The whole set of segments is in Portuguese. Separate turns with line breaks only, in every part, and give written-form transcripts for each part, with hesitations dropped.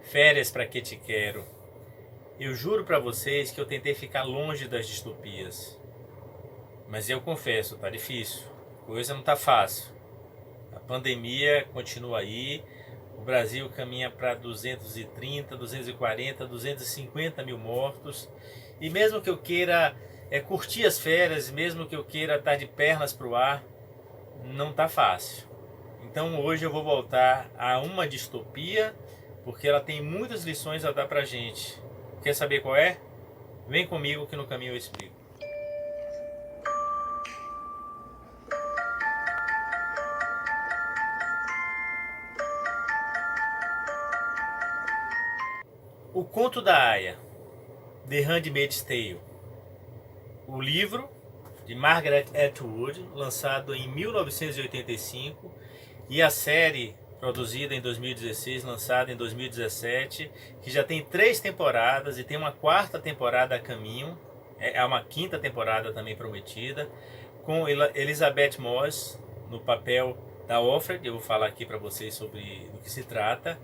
Férias pra que te quero. Eu juro pra vocês que eu tentei ficar longe das distopias. Mas eu confesso, tá difícil. Coisa não tá fácil. A pandemia continua aí. O Brasil caminha para 230, 240, 250 mil mortos. E mesmo que eu queira curtir as férias, mesmo que eu queira estar de pernas pro ar, não tá fácil. Então hoje eu vou voltar a uma distopia, porque ela tem muitas lições a dar pra gente. Quer saber qual é? Vem comigo que no caminho eu explico. O Conto da Aia, The Handmaid's Tale. O livro de Margaret Atwood, lançado em 1985, e a série produzida em 2016, lançada em 2017, que já tem 3 temporadas e tem uma 4ª temporada a caminho. É uma 5ª temporada também prometida, com Elizabeth Moss no papel da Alfred. Eu vou falar aqui para vocês sobre do que se trata.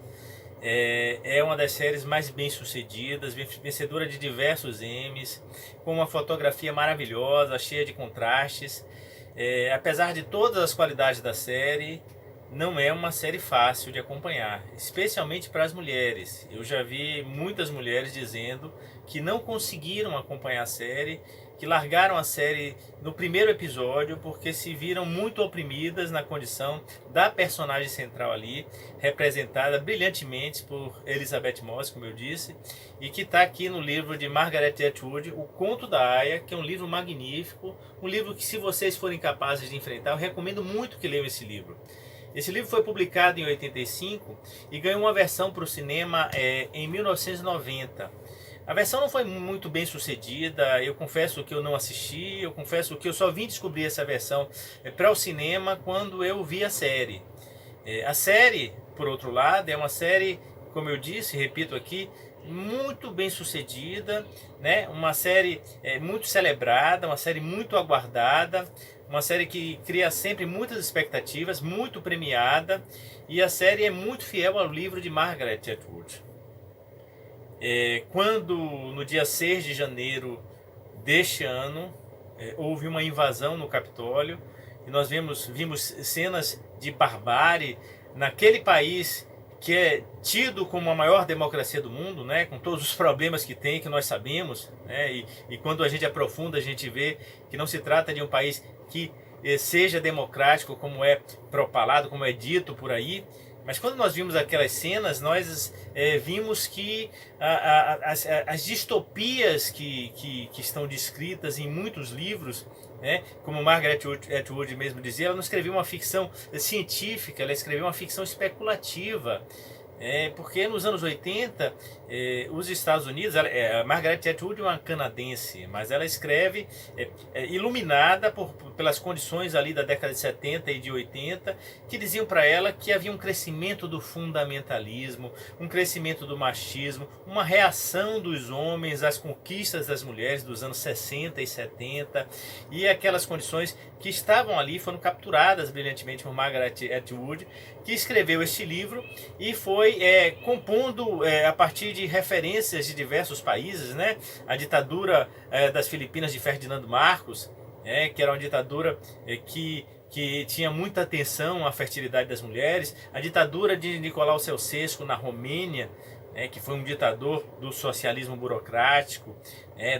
É uma das séries mais bem sucedidas, vencedora de diversos Emmys, com uma fotografia maravilhosa, cheia de contrastes. Apesar de todas as qualidades da série, não é uma série fácil de acompanhar, especialmente para as mulheres. Eu já vi muitas mulheres dizendo que não conseguiram acompanhar a série, que largaram a série no primeiro episódio porque se viram muito oprimidas na condição da personagem central ali, representada brilhantemente por Elizabeth Moss, como eu disse, e que está aqui no livro de Margaret Atwood, O Conto da Aia, que é um livro magnífico, um livro que, se vocês forem capazes de enfrentar, eu recomendo muito que leiam esse livro. Esse livro foi publicado em 85 e ganhou uma versão para o cinema em 1990. A versão não foi muito bem sucedida, eu confesso que eu não assisti, eu confesso que eu só vim descobrir essa versão para o cinema quando eu vi a série. A série, por outro lado, é uma série, como eu disse, repito aqui, muito bem sucedida, né? Uma série muito celebrada, uma série muito aguardada, uma série que cria sempre muitas expectativas, muito premiada, e a série é muito fiel ao livro de Margaret Atwood. Quando no dia 6 de janeiro deste ano houve uma invasão no Capitólio, e nós vimos cenas de barbárie naquele país que é tido como a maior democracia do mundo, né, com todos os problemas que tem, que nós sabemos, né, e quando a gente aprofunda, a gente vê que não se trata de um país que seja democrático, como é propalado, como é dito por aí. Mas quando nós vimos aquelas cenas, nós vimos que as distopias que estão descritas em muitos livros, né, como Margaret Atwood mesmo dizia, ela não escreveu uma ficção científica, ela escreveu uma ficção especulativa. Porque nos anos 80, os Estados Unidos, a Margaret Atwood é uma canadense, mas ela escreve iluminada pelas condições ali da década de 70 e de 80, que diziam para ela que havia um crescimento do fundamentalismo, um crescimento do machismo, uma reação dos homens às conquistas das mulheres dos anos 60 e 70, e aquelas condições que estavam ali foram capturadas brilhantemente por Margaret Atwood, que escreveu este livro e foi compondo a partir de referências de diversos países, né? A ditadura das Filipinas de Ferdinando Marcos, que era uma ditadura que tinha muita atenção à fertilidade das mulheres, a ditadura de Nicolau Ceausescu na Romênia, que foi um ditador do socialismo burocrático,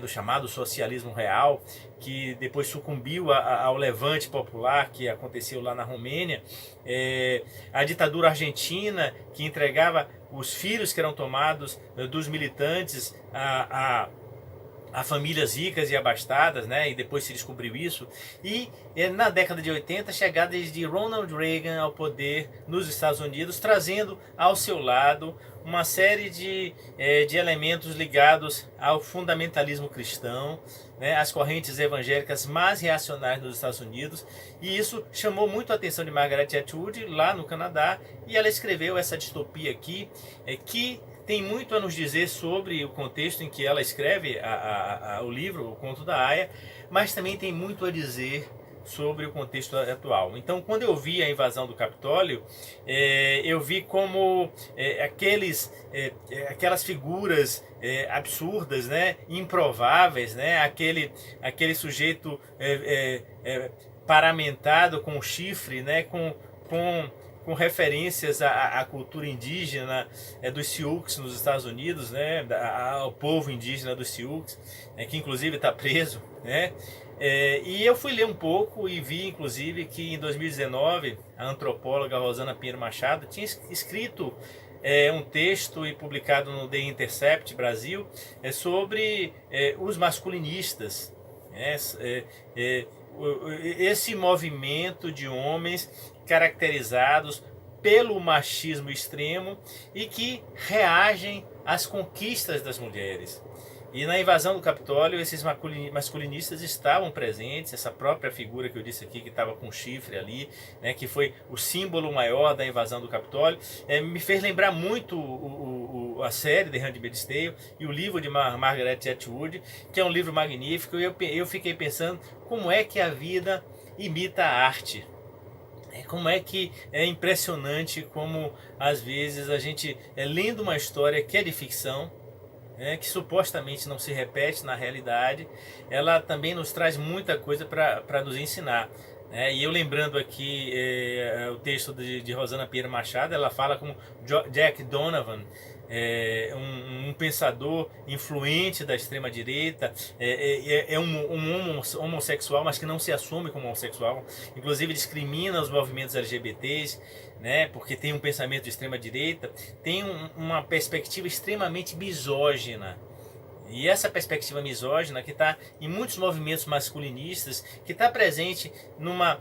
do chamado socialismo real, que depois sucumbiu ao levante popular que aconteceu lá na Romênia, a ditadura argentina, que entregava os filhos que eram tomados dos militantes a famílias ricas e abastadas, né? E depois se descobriu isso. E na década de 80, a chegada de Ronald Reagan ao poder nos Estados Unidos, trazendo ao seu lado uma série de elementos ligados ao fundamentalismo cristão, né? As correntes evangélicas mais reacionárias nos Estados Unidos. E isso chamou muito a atenção de Margaret Atwood lá no Canadá, e ela escreveu essa distopia aqui, que tem muito a nos dizer sobre o contexto em que ela escreve o livro, O Conto da Aia, mas também tem muito a dizer sobre o contexto atual. Então, quando eu vi a invasão do Capitólio, eu vi como aquelas figuras absurdas, né, improváveis, né, aquele sujeito paramentado com chifre, né, com referências à cultura indígena dos Sioux nos Estados Unidos, né, ao povo indígena dos Sioux, que inclusive está preso, né. E eu fui ler um pouco e vi inclusive que em 2019 a antropóloga Rosana Pinheiro Machado tinha escrito um texto e publicado no The Intercept Brasil sobre os masculinistas, esse movimento de homens caracterizados pelo machismo extremo e que reagem às conquistas das mulheres. E na invasão do Capitólio, esses masculinistas estavam presentes, essa própria figura que eu disse aqui, que estava com chifre ali, né, que foi o símbolo maior da invasão do Capitólio, me fez lembrar muito a série The Handmaid's Tale e o livro de Margaret Atwood, que é um livro magnífico, e eu fiquei pensando como é que a vida imita a arte. Como é que é impressionante como às vezes a gente, lendo uma história que é de ficção, que supostamente não se repete na realidade, ela também nos traz muita coisa para nos ensinar. E eu lembrando aqui o texto de Rosana Pinheiro Machado, ela fala como Jack Donovan, um pensador influente da extrema direita, um homossexual, mas que não se assume como homossexual, inclusive discrimina os movimentos LGBTs, né, porque tem um pensamento de extrema direita, tem uma perspectiva extremamente misógina. E essa perspectiva misógina que está em muitos movimentos masculinistas, que está presente numa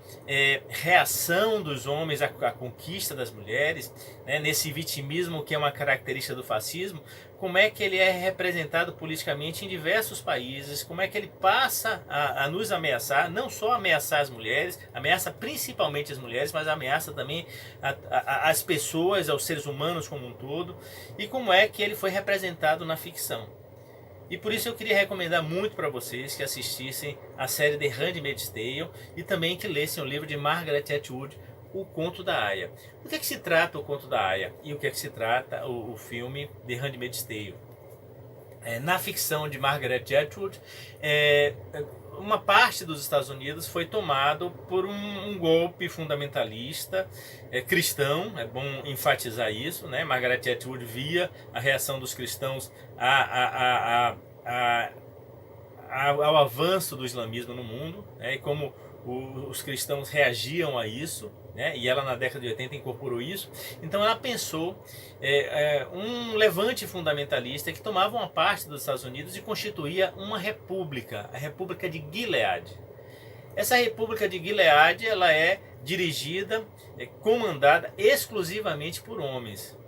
reação dos homens à conquista das mulheres, né, nesse vitimismo que é uma característica do fascismo, como é que ele é representado politicamente em diversos países, como é que ele passa a nos ameaçar, não só ameaçar as mulheres, ameaça principalmente as mulheres, mas ameaça também as pessoas, aos seres humanos como um todo, e como é que ele foi representado na ficção. E por isso eu queria recomendar muito para vocês que assistissem a série The Handmaid's Tale e também que lessem o livro de Margaret Atwood, O Conto da Aia. Do que se trata O Conto da Aia e o que se trata o filme The Handmaid's Tale? Na ficção de Margaret Atwood, uma parte dos Estados Unidos foi tomado por um golpe fundamentalista cristão, é bom enfatizar isso, né? Margaret Atwood via a reação dos cristãos ao avanço do islamismo no mundo, e como os cristãos reagiam a isso, né? E ela na década de 80 incorporou isso. Então ela pensou um levante fundamentalista que tomava uma parte dos Estados Unidos e constituía uma república, a República de Gilead. Essa República de Gilead ela é dirigida, comandada exclusivamente por homens.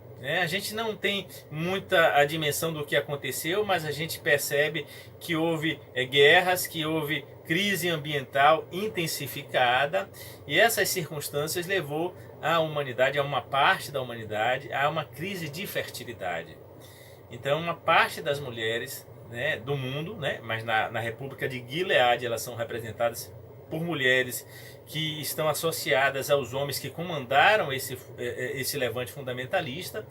A gente não tem muita a dimensão do que aconteceu, mas a gente percebe que houve guerras, que houve crise ambiental intensificada, e essas circunstâncias levou a humanidade, a uma parte da humanidade, a uma crise de fertilidade. Então uma parte das mulheres, né, do mundo, né, mas na República de Gilead elas são representadas por mulheres que estão associadas aos homens que comandaram esse levante fundamentalista,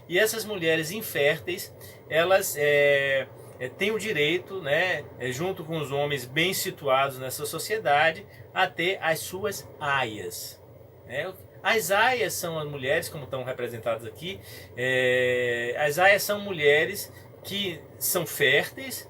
e essas mulheres inférteis, elas têm o direito, né, junto com os homens bem situados nessa sociedade, a ter as suas aias. As aias são as mulheres, como estão representadas aqui, as aias são mulheres que são férteis,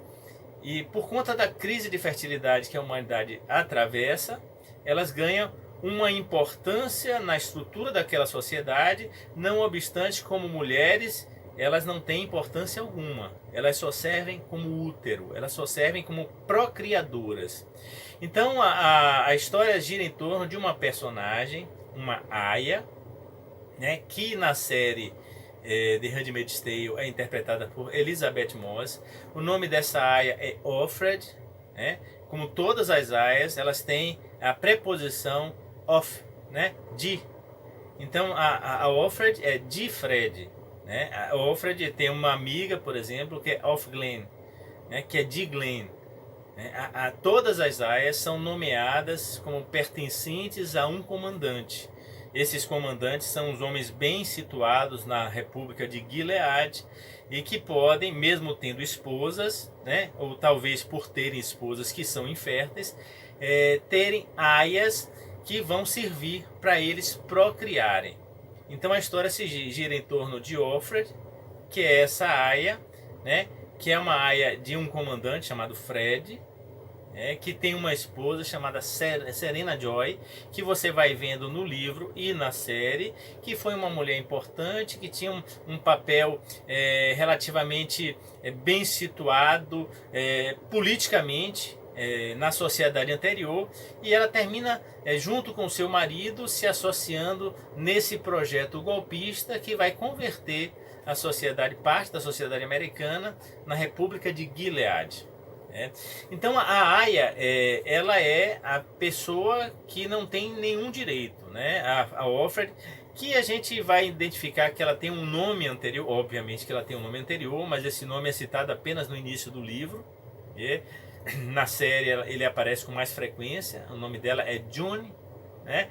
e por conta da crise de fertilidade que a humanidade atravessa, elas ganham uma importância na estrutura daquela sociedade, não obstante, como mulheres, elas não têm importância alguma. Elas só servem como útero, elas só servem como procriadoras. Então a história gira em torno de uma personagem, uma aia, né, que na série The Handmaid's Tale é interpretada por Elizabeth Moss. O nome dessa aia é Offred, né? Como todas as aias, elas têm a preposição of, né? De. Então a Offred é de Fred, né? A Offred tem uma amiga, por exemplo, que é Off Glen, né? Que é de Glen. né? Todas as aias são nomeadas como pertencentes a um comandante. Esses comandantes são os homens bem situados na República de Gileade e que podem, mesmo tendo esposas, né, ou talvez por terem esposas que são inférteis, terem aias que vão servir para eles procriarem. Então a história se gira em torno de Offred, que é essa aia, né, que é uma aia de um comandante chamado Fred, que tem uma esposa chamada Serena Joy, que você vai vendo no livro e na série, que foi uma mulher importante, que tinha um papel relativamente bem situado politicamente na sociedade anterior, e ela termina junto com seu marido se associando nesse projeto golpista que vai converter a sociedade, parte da sociedade americana, na República de Gilead. Então a aia ela é a pessoa que não tem nenhum direito, né? A Offred, que a gente vai identificar que ela tem um nome anterior, obviamente que ela tem um nome anterior, mas esse nome é citado apenas no início do livro. Na série ele aparece com mais frequência, o nome dela é June, né?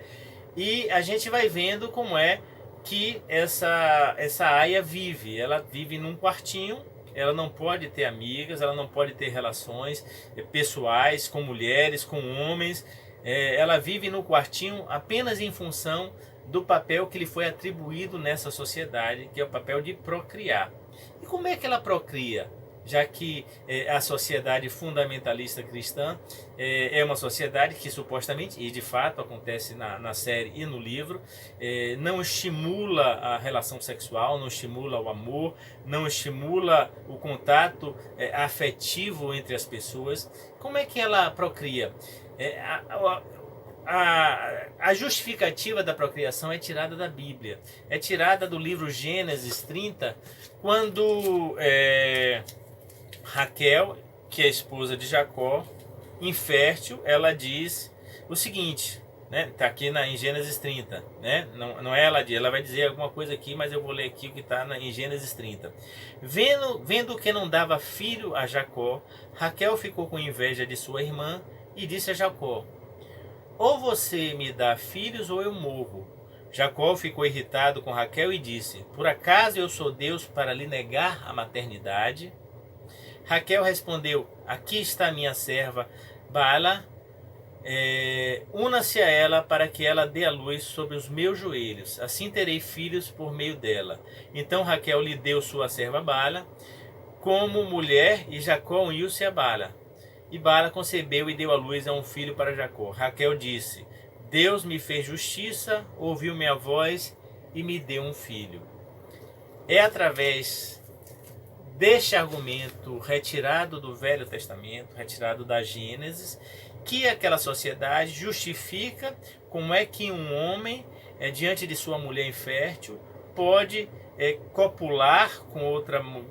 E a gente vai vendo como é que essa aia vive. Ela vive num quartinho. Ela não pode ter amigas, ela não pode ter relações pessoais com mulheres, com homens. Ela vive no quartinho apenas em função do papel que lhe foi atribuído nessa sociedade, que é o papel de procriar. E como é que ela procria? Já que a sociedade fundamentalista cristã é uma sociedade que supostamente, e de fato acontece na série e no livro, não estimula a relação sexual, não estimula o amor, não estimula o contato afetivo entre as pessoas. Como é que ela procria? A justificativa da procriação é tirada da Bíblia, é tirada do livro Gênesis 30, quando Raquel, que é a esposa de Jacó, infértil, ela diz o seguinte, né? Está aqui em Gênesis 30, né? Não é ela vai dizer alguma coisa aqui, mas eu vou ler aqui o que está em Gênesis 30. Vendo que não dava filho a Jacó, Raquel ficou com inveja de sua irmã e disse a Jacó: ou você me dá filhos ou eu morro. Jacó ficou irritado com Raquel e disse: por acaso eu sou Deus para lhe negar a maternidade? Raquel respondeu: aqui está minha serva Bala, una-se a ela para que ela dê a luz sobre os meus joelhos, assim terei filhos por meio dela. Então Raquel lhe deu sua serva Bala como mulher, e Jacó uniu-se a Bala. E Bala concebeu e deu a luz a um filho para Jacó. Raquel disse: Deus me fez justiça, ouviu minha voz e me deu um filho. É através deste argumento retirado do Velho Testamento, retirado da Gênesis, que aquela sociedade justifica como é que um homem, diante de sua mulher infértil, pode copular com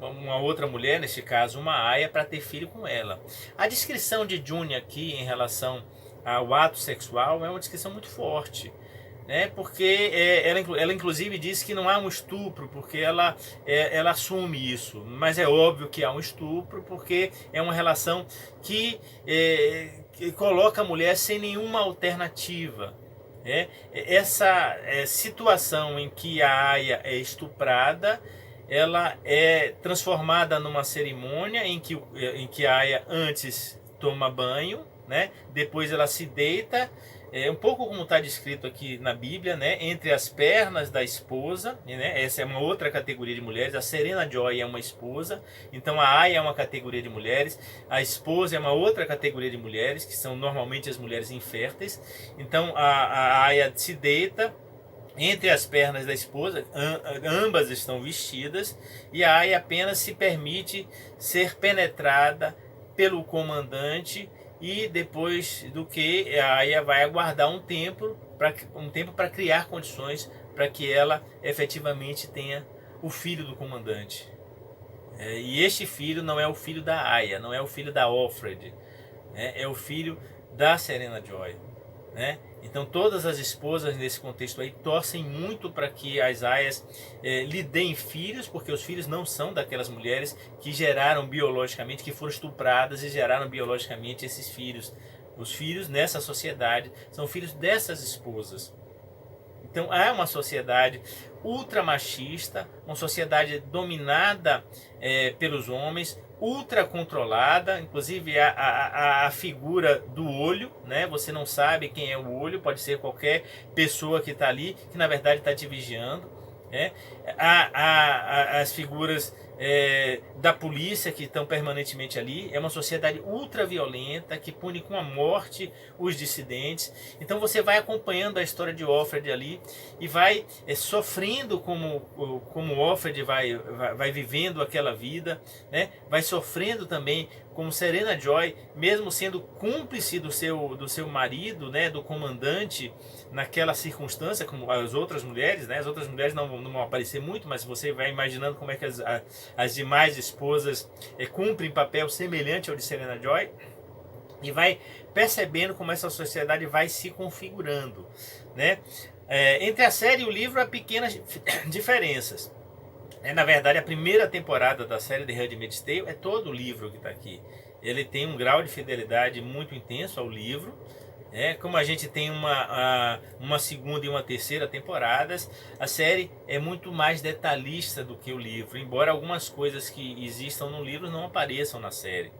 uma outra mulher, neste caso uma aia, para ter filho com ela. A descrição de June aqui em relação ao ato sexual é uma descrição muito forte, né? Porque ela inclusive diz que não há um estupro, porque ela assume isso, mas é óbvio que há um estupro, porque é uma relação que coloca a mulher sem nenhuma alternativa. Essa situação em que a aia é estuprada, ela é transformada numa cerimônia em que a aia antes toma banho, né? Depois ela se deita, um pouco como está descrito aqui na Bíblia, né? Entre as pernas da esposa, né? Essa é uma outra categoria de mulheres. A Serena Joy é uma esposa, então a aia é uma categoria de mulheres, a esposa é uma outra categoria de mulheres, que são normalmente as mulheres inférteis. Então a aia se deita entre as pernas da esposa, ambas estão vestidas, e a aia apenas se permite ser penetrada pelo comandante, e depois do que a aia vai aguardar um tempo para criar condições para que ela efetivamente tenha o filho do comandante. E este filho não é o filho da aia, não é o filho da Offred, é o filho da Serena Joy, né? Então todas as esposas nesse contexto aí torcem muito para que as aias lhe deem filhos, porque os filhos não são daquelas mulheres que geraram biologicamente, que foram estupradas e geraram biologicamente esses filhos. Os filhos nessa sociedade são filhos dessas esposas. Então há uma sociedade ultramachista, uma sociedade dominada pelos homens, ultra controlada, inclusive a figura do olho, né? Você não sabe quem é o olho, pode ser qualquer pessoa que está ali, que na verdade está te vigiando. Né? As figuras da polícia que estão permanentemente ali. É uma sociedade ultra violenta que pune com a morte os dissidentes. Então você vai acompanhando a história de Offred ali e vai sofrendo como Offred vai vivendo aquela vida, né? Vai sofrendo também como Serena Joy, mesmo sendo cúmplice do seu marido, né, do comandante, naquela circunstância, como as outras mulheres, né? As outras mulheres não vão aparecer muito, mas você vai imaginando como é que as demais esposas cumprem papel semelhante ao de Serena Joy, e vai percebendo como essa sociedade vai se configurando, né? Entre a série e o livro há pequenas diferenças. Na verdade, a primeira temporada da série The Handmaid's Tale é todo o livro que está aqui. Ele tem um grau de fidelidade muito intenso ao livro. Como a gente tem uma segunda e uma terceira temporadas, a série é muito mais detalhista do que o livro, embora algumas coisas que existam no livro não apareçam na série.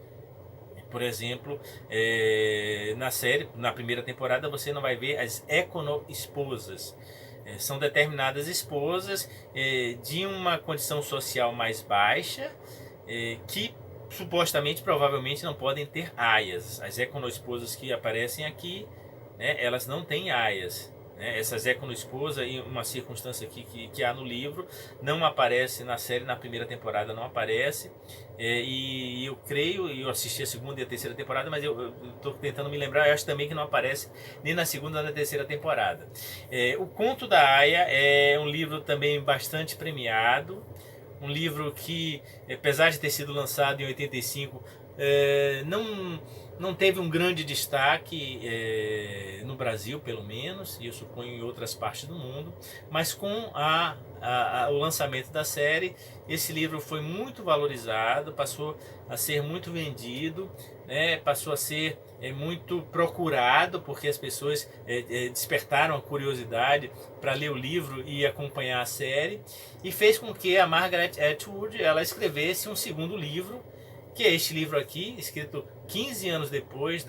Por exemplo, na série, na primeira temporada, você não vai ver as econo-esposas. São determinadas esposas de uma condição social mais baixa, que supostamente, provavelmente não podem ter aias. As econo-esposas que aparecem aqui, né, elas não têm aias. Essas econo-esposas, em uma circunstância aqui que há no livro, não aparece na série, na primeira temporada não aparece. E eu creio, eu assisti a segunda e a terceira temporada, mas eu estou tentando me lembrar, eu acho também que não aparece nem na segunda nem na terceira temporada. O Conto da Aia é um livro também bastante premiado, um livro que, apesar de ter sido lançado em 85, não teve um grande destaque no Brasil, pelo menos, e eu suponho em outras partes do mundo, mas com o lançamento da série, esse livro foi muito valorizado, passou a ser muito vendido, passou a ser muito procurado, porque as pessoas despertaram a curiosidade para ler o livro e acompanhar a série, e fez com que a Margaret Atwood ela escrevesse um segundo livro, que é este livro aqui, escrito 15 anos depois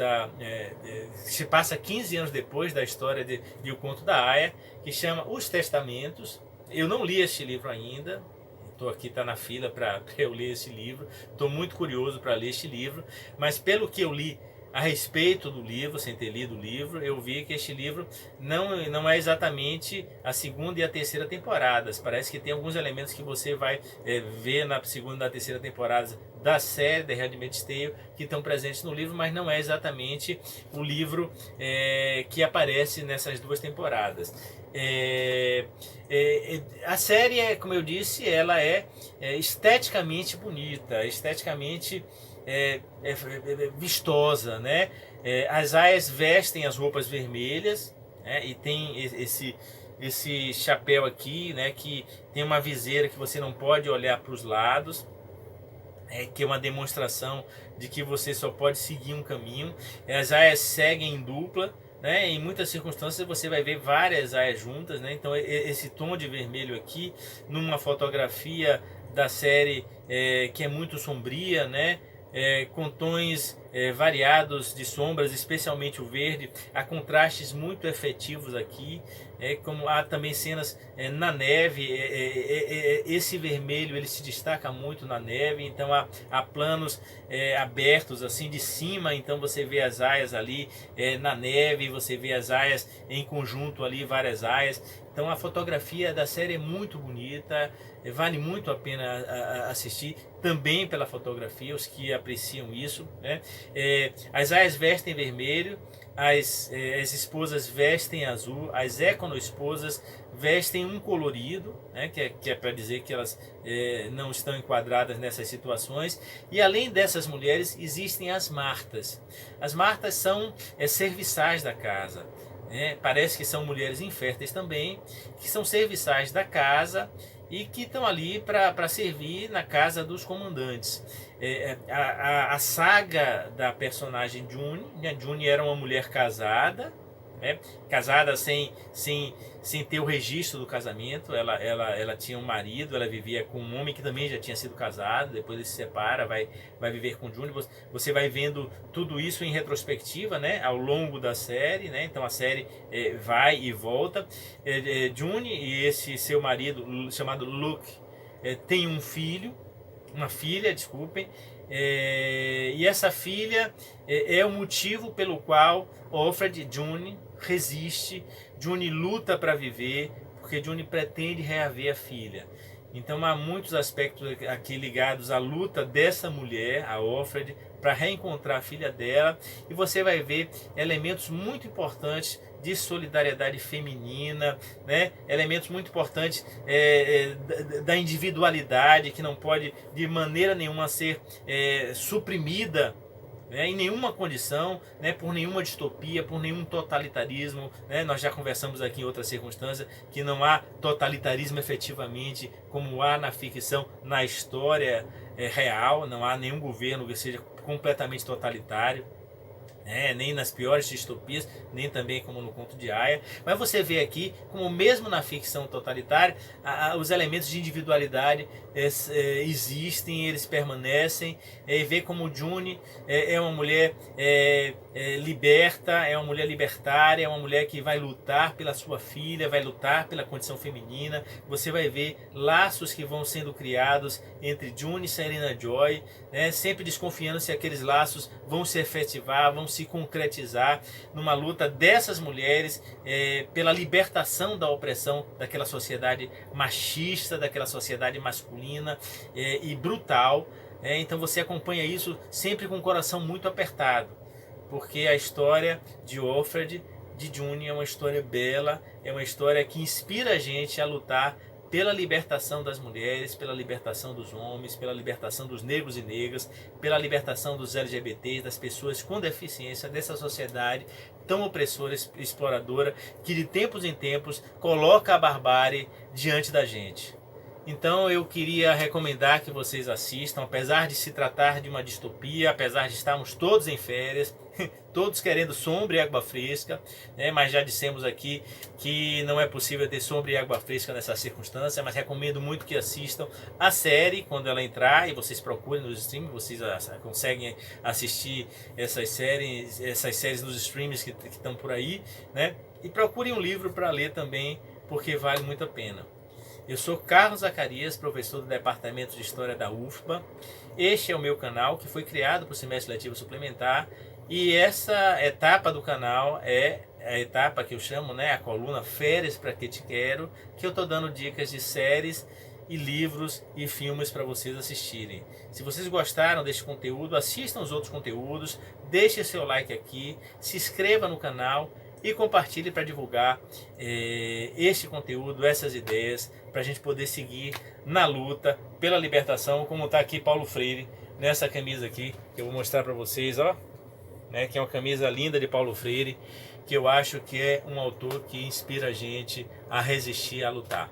se passa 15 anos depois da história de O Conto da Aia, que chama Os Testamentos. Eu não li este livro ainda, estou aqui, está na fila para eu ler esse livro, estou muito curioso para ler este livro, mas pelo que eu li a respeito do livro, sem ter lido o livro, eu vi que este livro não é exatamente a segunda e a terceira temporadas. Parece que tem alguns elementos que você vai ver na segunda e na terceira temporada da série The Handmaid's Tale que estão presentes no livro, mas não é exatamente o livro que aparece nessas duas temporadas. A série, como eu disse, ela é esteticamente bonita, esteticamente vistosa, né? As aias vestem as roupas vermelhas, né? E tem esse chapéu aqui, né? Que tem uma viseira que você não pode olhar para os lados, que é uma demonstração de que você só pode seguir um caminho. As aias seguem em dupla, né? Em muitas circunstâncias você vai ver várias aias juntas, né? Então esse tom de vermelho aqui, numa fotografia da série que é muito sombria, né? Com tons variados de sombras, especialmente o verde, há contrastes muito efetivos aqui, como há também cenas na neve, esse vermelho ele se destaca muito na neve, então há planos abertos assim de cima, então você vê as aias ali na neve, você vê as aias em conjunto ali, várias aias. Então a fotografia da série é muito bonita, vale muito a pena assistir, também pela fotografia, os que apreciam isso, né? As aias vestem vermelho, as esposas vestem azul, as econo-esposas vestem um colorido, né? que é para dizer que elas não estão enquadradas nessas situações. E além dessas mulheres, existem as martas. As martas são serviçais da casa. né? Parece que são mulheres inférteis também, que são serviçais da casa e que estão ali para servir na casa dos comandantes. A saga da personagem June, né? June era uma mulher casada, né? Casada sem ter o registro do casamento. Ela tinha um marido, ela vivia com um homem que também já tinha sido casado, depois ele se separa, vai viver com June. Você vai vendo tudo isso em retrospectiva, né? Ao longo da série, né? Então a série vai e volta. June e esse seu marido, chamado Luke, tem uma filha, desculpem, e essa filha é o motivo pelo qual Offred, June, resiste. June luta para viver, porque June pretende reaver a filha. Então há muitos aspectos aqui ligados à luta dessa mulher, a Offred, para reencontrar a filha dela, e você vai ver elementos muito importantes de solidariedade feminina, né? Elementos muito importantes da individualidade, que não pode de maneira nenhuma ser suprimida, né, em nenhuma condição, né, por nenhuma distopia, por nenhum totalitarismo, né? Nós já conversamos aqui em outras circunstâncias que não há totalitarismo efetivamente como há na ficção, na história real. Não há nenhum governo que seja completamente totalitário, nem nas piores distopias, nem também como no conto de Aya. Mas você vê aqui, como mesmo na ficção totalitária, os elementos de individualidade existem, eles permanecem. Vê como June é uma mulher liberta, é uma mulher libertária, é uma mulher que vai lutar pela sua filha, vai lutar pela condição feminina. Você vai ver laços que vão sendo criados entre June e Serena Joy, né, sempre desconfiando se aqueles laços vão se efetivar, vão se concretizar numa luta dessas mulheres pela libertação da opressão daquela sociedade machista, daquela sociedade masculina e brutal. Então você acompanha isso sempre com o coração muito apertado, porque a história de Offred, de June, é uma história bela, é uma história que inspira a gente a lutar pela libertação das mulheres, pela libertação dos homens, pela libertação dos negros e negras, pela libertação dos LGBTs, das pessoas com deficiência, dessa sociedade tão opressora, exploradora, que de tempos em tempos coloca a barbárie diante da gente. Então eu queria recomendar que vocês assistam, apesar de se tratar de uma distopia, apesar de estarmos todos em férias, todos querendo sombra e água fresca, né? Mas já dissemos aqui que não é possível ter sombra e água fresca nessa circunstância, mas recomendo muito que assistam a série quando ela entrar, e vocês procurem nos streams, vocês conseguem assistir essas séries nos streams que estão por aí, né? E procurem um livro para ler também, porque vale muito a pena. Eu sou Carlos Zacarias, professor do Departamento de História da UFBA. Este é o meu canal, que foi criado para o semestre letivo suplementar, e essa etapa do canal é a etapa que eu chamo, né, a coluna Férias para que te quero, que eu estou dando dicas de séries e livros e filmes para vocês assistirem. Se vocês gostaram deste conteúdo, assistam os outros conteúdos, deixe seu like aqui, se inscreva no canal e compartilhe para divulgar este conteúdo, essas ideias, para a gente poder seguir na luta pela libertação, como está aqui Paulo Freire, nessa camisa aqui, que eu vou mostrar para vocês, ó, né, que é uma camisa linda de Paulo Freire, que eu acho que é um autor que inspira a gente a resistir, a lutar.